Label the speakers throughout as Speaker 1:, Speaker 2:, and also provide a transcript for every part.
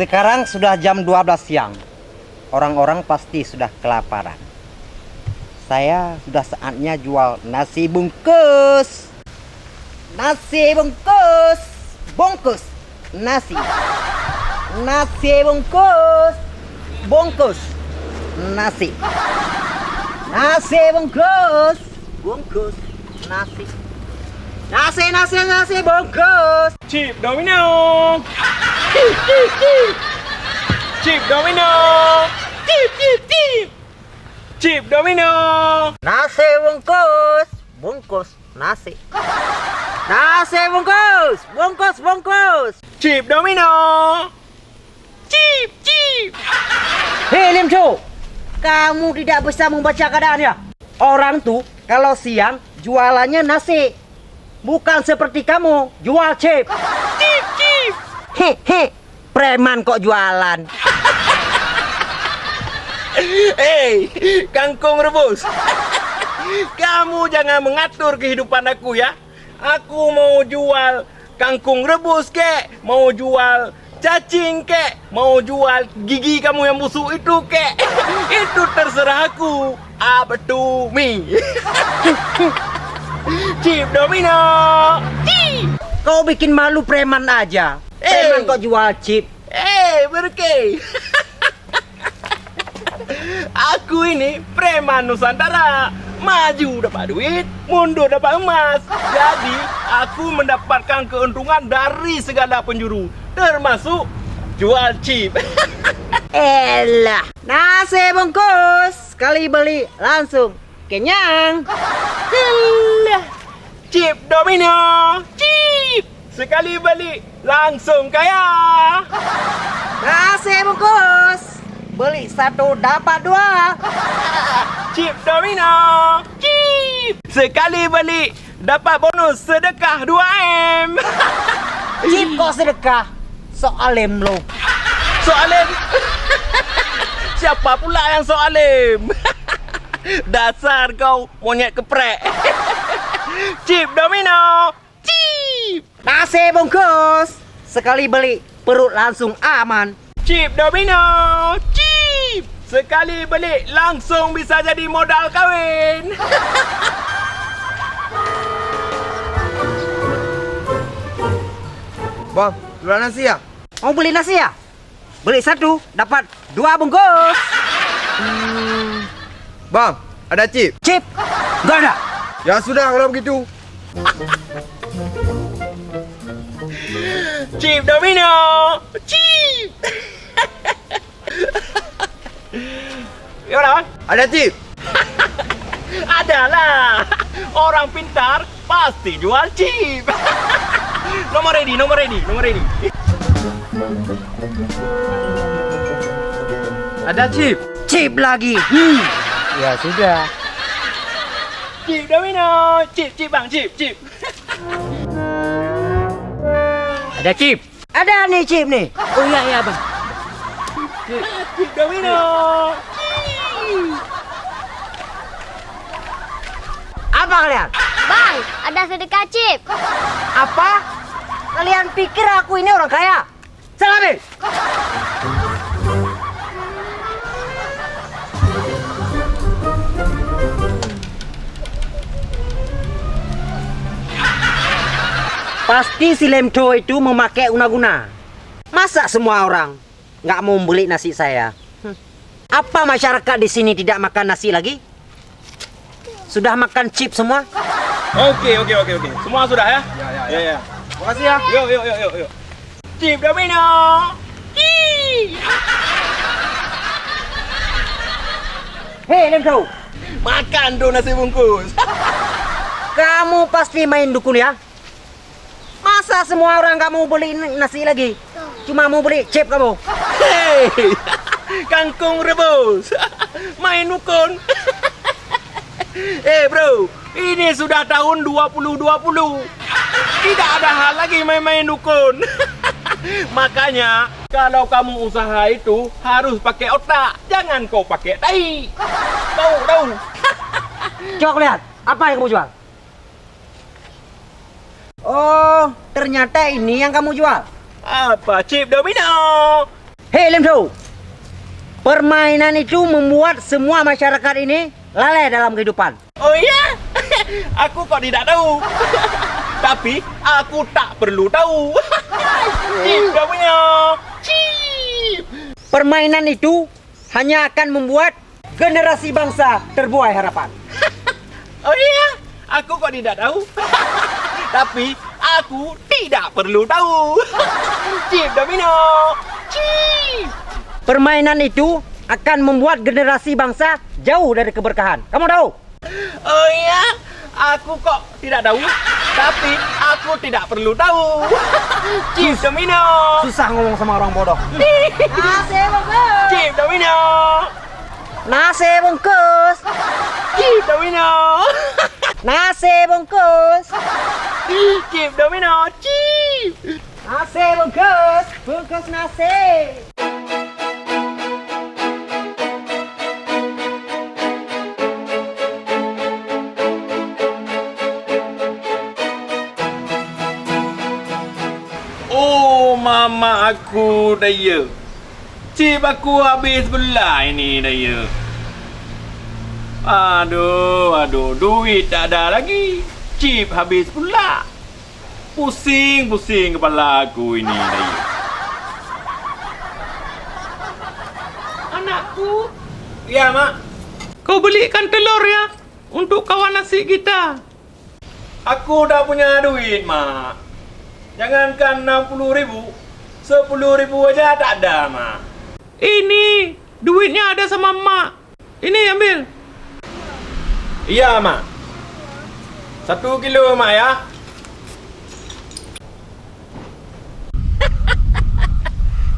Speaker 1: Sekarang sudah jam 12 siang. Orang-orang pasti sudah kelaparan. Saya sudah saatnya jual nasi bungkus. Nasi bungkus. Bungkus. Nasi. Nasi bungkus. Bungkus. Nasi. Nasi bungkus. Bungkus. Nasi. Nasi bungkus.
Speaker 2: Chip Domino. Chip, chip, chip. Chip Domino. Chip, chip, chip. Chip Domino.
Speaker 1: Nasi bungkus. Bungkus. Nasi. Nasi bungkus. Bungkus, bungkus.
Speaker 2: Chip Domino. Chip, chip.
Speaker 1: Hei Limcu, kamu tidak bisa membaca keadaan ya? Orang tuh kalau siang jualannya nasi. Bukan seperti kamu, jual chip.
Speaker 2: Chip, chip.
Speaker 1: Hehe, preman kok jualan.
Speaker 2: Hei, kangkung rebus. Kamu jangan mengatur kehidupan aku ya. Aku mau jual kangkung rebus kek, mau jual cacing kek, mau jual gigi kamu yang busuk itu kek. Itu terserah aku. Up to me. Chip Domino. Chip.
Speaker 1: Kau bikin malu preman aja. Preman kok jual chip.
Speaker 2: Berke. Aku ini preman Nusantara. Maju dapat duit, mundur dapat emas. Jadi aku mendapatkan keuntungan dari segala penjuru, termasuk jual chip.
Speaker 1: Elah, nasi bungkus. Sekali beli langsung kenyang.
Speaker 2: Elah. Chip Domino. Chip. Sekali beli langsung kaya.
Speaker 1: Nasi bungkus. Beli satu dapat dua.
Speaker 2: Chip Domino. Chip. Sekali beli dapat bonus sedekah 2M.
Speaker 1: Chip kok sedekah. Soalem lo.
Speaker 2: Soalem. Siapa pula yang soalem? Dasar kau monyet keprek. Chip Domino. Chip.
Speaker 1: Nasi bungkus. Sekali beli perut langsung aman.
Speaker 2: Chip Domino. Chip. Sekali beli langsung bisa jadi modal kawin.
Speaker 3: Bang, jual nasi ya?
Speaker 1: Mau beli nasi ya? Beli satu dapat dua bungkus.
Speaker 3: Bang, ada chip?
Speaker 1: Chip nggak ada.
Speaker 3: Ya sudah kalau begitu.
Speaker 2: Chip Domino. Chip. Ya udah, Bang.
Speaker 3: Ada chip?
Speaker 2: Adalah. Orang pintar pasti jual chip. Nomor ready.
Speaker 3: Ada chip?
Speaker 1: Chip lagi.
Speaker 3: Ya sudah.
Speaker 2: Chip Domino. Chip Bang, chip.
Speaker 1: Ada chip. Ada nih chip nih. Oh iya bang.
Speaker 2: Chip Domino.
Speaker 1: Apa kalian?
Speaker 4: Bang, ada sedekah chip.
Speaker 1: Apa? Kalian pikir aku ini orang kaya? Salami. Pasti si Lemco itu memakai guna-guna. Masa semua orang nggak mau beli nasi saya? Apa masyarakat di sini tidak makan nasi lagi? Sudah makan chip semua?
Speaker 2: Oke. Semua sudah ya? Ya.
Speaker 3: Makasih ya.
Speaker 2: Yuk. Chip Domino. Chip.
Speaker 1: Hei Lemco,
Speaker 2: Makan tuh nasi bungkus.
Speaker 1: kamu pasti main dukun ya? Masa semua orang nggak mau beli nasi lagi? Cuma mau beli chip kamu?
Speaker 2: Hei, kangkung rebus. Main dukun. Bro, ini sudah tahun 2020. Tidak ada hal lagi main-main dukun. Makanya kalau kamu usaha itu harus pakai otak, jangan kau pakai tai. Tahu.
Speaker 1: Coba lihat, apa yang kamu jual? Oh, ternyata ini yang kamu jual.
Speaker 2: Apa? Chip Domino.
Speaker 1: Hei Lemto, permainan itu membuat semua masyarakat ini lalai dalam kehidupan.
Speaker 2: Oh iya? Aku kok tidak tahu. Tapi aku tak perlu tahu. Cip dah punya. Cip.
Speaker 1: Permainan itu hanya akan membuat generasi bangsa terbuai harapan.
Speaker 2: Oh iya? Aku kok tidak tahu. Tapi aku tidak perlu tahu. Cip domino. Cip.
Speaker 1: Permainan itu akan membuat generasi bangsa jauh dari keberkahan. Kamu tahu?
Speaker 2: Oh iya? Aku kok tidak tahu. Tapi aku tidak perlu tahu. Cip domino.
Speaker 1: Susah ngomong sama orang bodoh.
Speaker 2: Cip domino.
Speaker 1: Nasi bungkus.
Speaker 2: Cip domino.
Speaker 1: Nasi bungkus.
Speaker 2: Cip domino. Cip.
Speaker 1: Nasi bungkus. Bungkus nasi.
Speaker 2: Oh, mama aku daya. Cip aku habis belah ini daya. Aduh, duit tak ada lagi. Cip habis pula. Pusing kepala aku ini daya. Anakku. Ya, Mak. Kau belikan telur ya untuk kawan nasi kita. Aku dah punya duit, Mak. Jangankan 60.000, 10.000 aja tak ada, Mak. Ini duitnya ada sama Mak. Ini ambil. Iya, Mak. 1 kilo, Mak ya.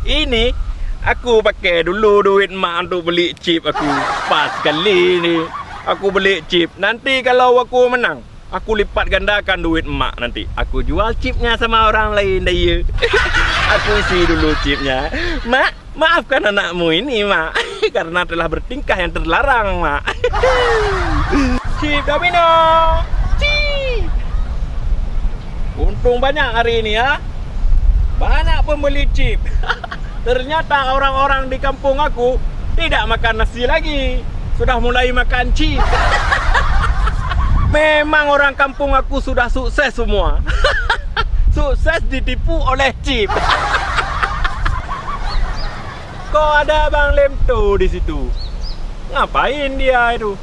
Speaker 2: Ini aku pakai dulu duit Mak untuk beli chip aku. Pas kali ni aku beli chip. Nanti kalau aku menang, aku lipat gandakan duit Mak nanti. Aku jual chipnya sama orang lain daya. Aku isi dulu chipnya. Mak, maafkan anakmu ini, Mak. Karena telah bertingkah yang terlarang, Mak. Chip domino. Chip. Untung banyak hari ini ya. Banyak pembeli chip. Ternyata orang-orang di kampung aku tidak makan nasi lagi. Sudah mulai makan chip. Memang orang kampung aku sudah sukses semua. Sukses ditipu oleh chip. Kok ada Bang Lemto di situ? Ngapain dia itu?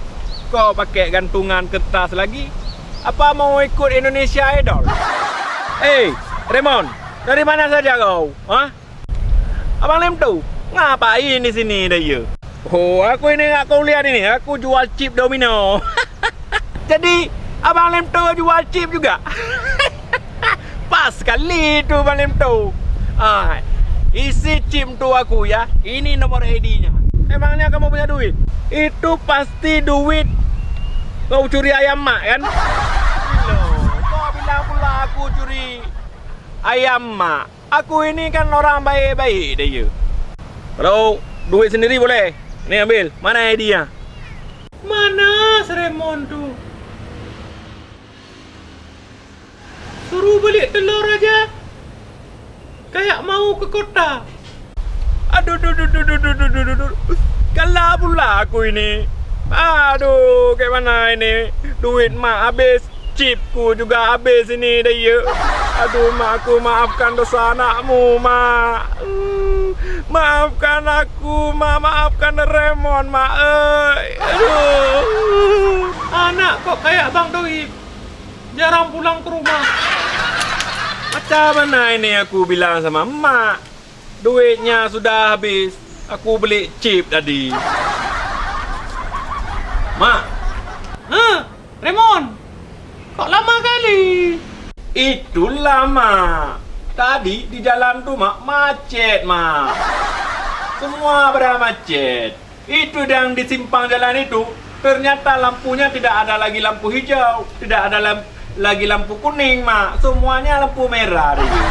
Speaker 2: Kok pakai gantungan kertas lagi? Apa mau ikut Indonesia Idol? Hey, Raymond, dari mana saja kau? Hah? Abang Lemto, ngapain di sini dia? Oh, aku ini nggak kau lihat ini, aku jual chip domino. Jadi, Abang Lemto jual chip juga? Pas sekali tu Abang Lemto. Isi chip tu aku ya. Ini nomor ID-nya. Emangnya kamu punya duit? Itu pasti duit kau curi ayam Mak kan? Loh, kau bilang pula aku curi ayam Mak. Aku ini kan orang baik-baik dia. Kalau duit sendiri boleh. Ni ambil. Mana ID-nya? Mana Raymond tu? Suruh beli telur aja. Kayak mau ke kota. Aduh. Kalah pula aku ini. Aduh, kayak mana ini? Duit Mak habis. Chipku juga habis ini dia. Aduh, Mak, aku maafkan dosa anakmu, Mak. Maafkan aku, Mak. Maafkan Raymond, Mak. Aduh. Anak kok kayak Bang Toib. Jarang pulang ke rumah. Macam mana ini aku bilang sama Mak? Duitnya sudah habis. Aku beli chip tadi. Mak. Raymond. Kok lama kali? Itu lama. Tadi di jalan tu, Mak, macet, Mak. Semua pada macet. Itu yang di simpang jalan itu, ternyata lampunya tidak ada lagi lampu hijau, tidak ada lagi lampu kuning, Mak. Semuanya lampu merah dia.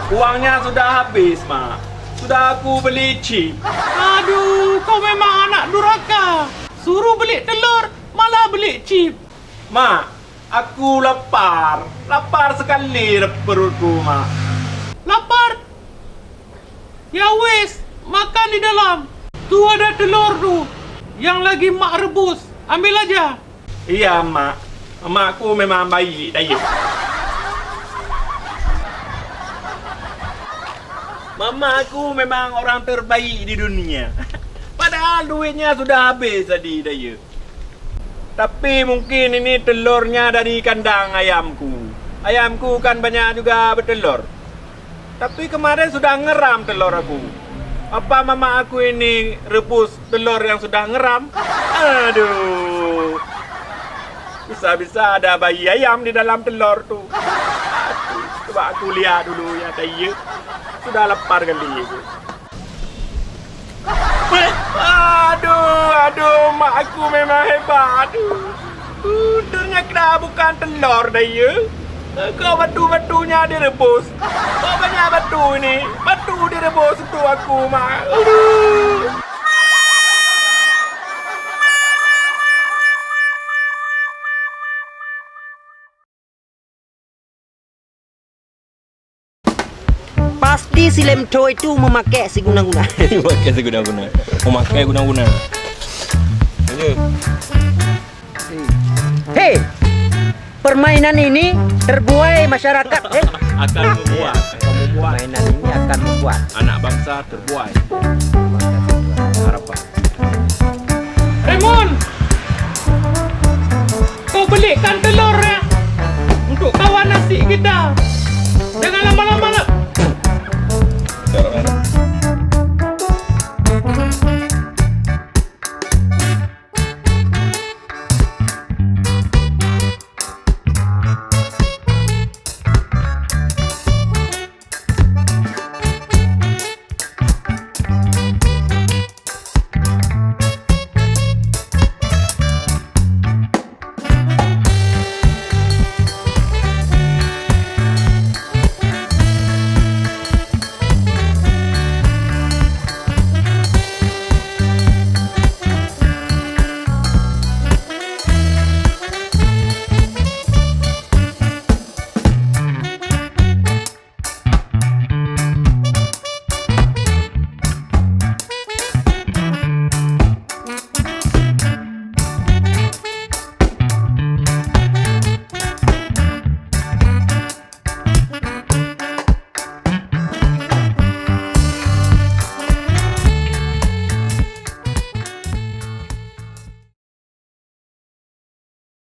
Speaker 2: Uangnya sudah habis, Mak. Sudah aku beli chip. Aduh, kau memang anak durhaka. Suruh beli telur, malah beli chip. Mak, aku lapar. Lapar sekali perutku, Mak. Lapar? Ya wes,
Speaker 5: makan di dalam. Tuh ada telur tuh, yang lagi mak rebus. Ambil aja.
Speaker 2: Iya, Mak. Emakku memang baik, Dayah. Mama aku memang orang terbaik di dunia. Padahal duitnya sudah habis tadi, Dayah. Tapi mungkin ini telurnya dari kandang ayamku. Ayamku kan banyak juga bertelur. Tapi kemarin sudah ngeram telur aku. Apa mama aku ini rebus telur yang sudah ngeram? Aduh. Bisa-bisa ada bayi ayam di dalam telur tuh. Aduh, coba aku lihat dulu ya, Dayah. Sudah lapar kali itu. Aduh, mak aku memang hebat. Ternyata bukan telur, Dayah. Kau batu-batunya direbus. Kau banyak batu ini. Batu direbus untuk aku, mak. Aduh.
Speaker 1: Pasti si Lemco itu memakai si guna-guna.
Speaker 2: Pakai seguna-guna. Memakai guna-guna.
Speaker 1: Hei, permainan ini terbuai masyarakat.
Speaker 2: Akan membuat.
Speaker 1: Permainan ini akan membuat
Speaker 2: Anak bangsa terbuai. Harapan.
Speaker 5: Raymond,